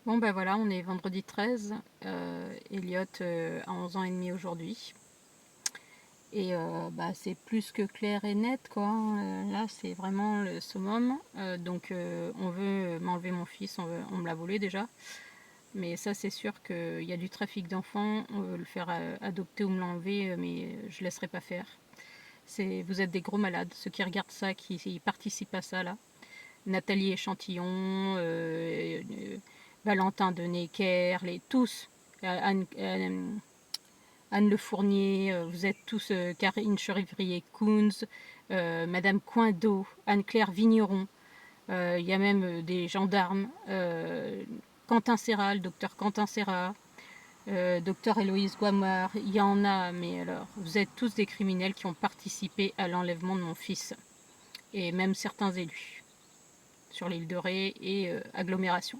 Bon ben voilà, on est vendredi 13, Elliot a 11 ans et demi aujourd'hui. Et c'est plus que clair et net quoi, hein. Là c'est vraiment le summum. Donc on veut m'enlever mon fils, on me l'a volé déjà. Mais ça c'est sûr qu'il y a du trafic d'enfants, on veut le faire adopter ou me l'enlever, mais je ne laisserai pas faire. Vous êtes des gros malades, ceux qui regardent ça, qui participent à ça là. Nathalie Échantillon, Valentin de Necker, tous, Anne Le Fournier, vous êtes tous, Karine Cherivrier-Kounz, Madame Coindeau, Anne-Claire Vigneron, il y a même des gendarmes, Quentin Serra, le docteur Quentin Serra, docteur Héloïse Guamard, il y en a, mais alors, vous êtes tous des criminels qui ont participé à l'enlèvement de mon fils, et même certains élus sur l'île de Ré et agglomération.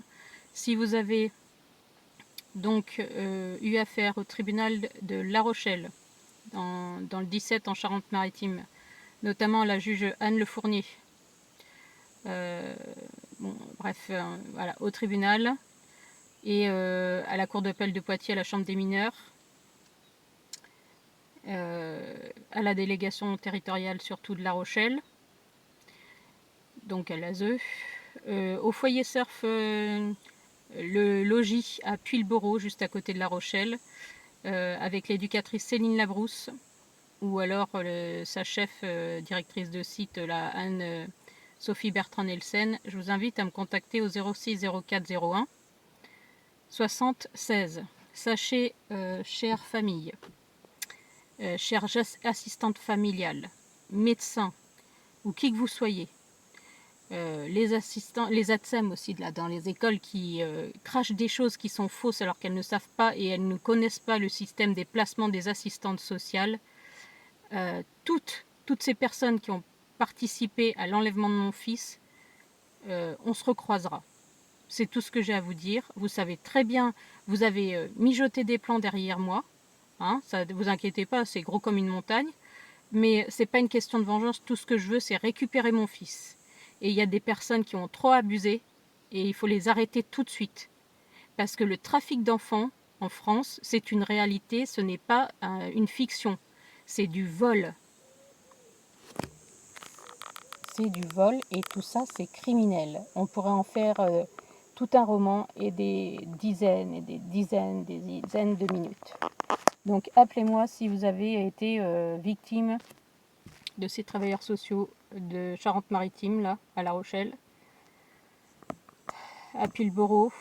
Si vous avez donc eu affaire au tribunal de La Rochelle, dans le 17 en Charente-Maritime, notamment la juge Anne Le Fournier, voilà, au tribunal, et à la cour d'appel de Poitiers, à la chambre des mineurs, à la délégation territoriale surtout de La Rochelle, donc à l'ASE, au foyer surf, le logis à Puy-le-Boreau, juste à côté de La Rochelle, avec l'éducatrice Céline Labrousse, ou alors sa chef, directrice de site, la Anne-Sophie Bertrand-Nelsen. Je vous invite à me contacter au 06 04 01 60 16. Sachez, chère famille, chère assistante familiale, médecin, ou qui que vous soyez, les assistants, les ATSEM aussi là, dans les écoles qui crachent des choses qui sont fausses alors qu'elles ne savent pas et elles ne connaissent pas le système des placements des assistantes sociales. Toutes ces personnes qui ont participé à l'enlèvement de mon fils, on se recroisera. C'est tout ce que j'ai à vous dire. Vous savez très bien, vous avez mijoté des plans derrière moi. Hein, ça, ne vous inquiétez pas, c'est gros comme une montagne. Mais c'est pas une question de vengeance. Tout ce que je veux, c'est récupérer mon fils. Et il y a des personnes qui ont trop abusé et il faut les arrêter tout de suite. Parce que le trafic d'enfants en France, c'est une réalité, ce n'est pas une fiction. C'est du vol. C'est du vol et tout ça, c'est criminel. On pourrait en faire tout un roman et des dizaines et des dizaines, des dizaines de minutes. Donc appelez-moi si vous avez été victime de ces travailleurs sociaux de Charente-Maritime, là, à La Rochelle, à Puy-le-Boreau,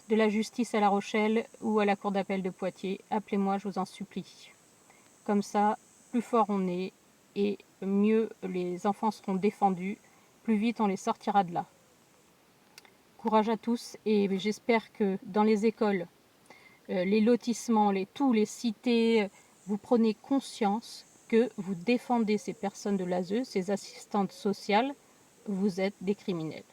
de la justice à La Rochelle ou à la cour d'appel de Poitiers. Appelez-moi, je vous en supplie. Comme ça, plus fort on est et mieux les enfants seront défendus, plus vite on les sortira de là. Courage à tous et j'espère que dans les écoles, les lotissements, tous les cités, vous prenez conscience que vous défendez ces personnes de l'ASE, ces assistantes sociales, vous êtes des criminels.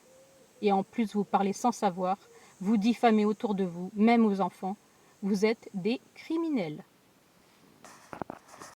Et en plus, vous parlez sans savoir, vous diffamez autour de vous, même aux enfants, vous êtes des criminels.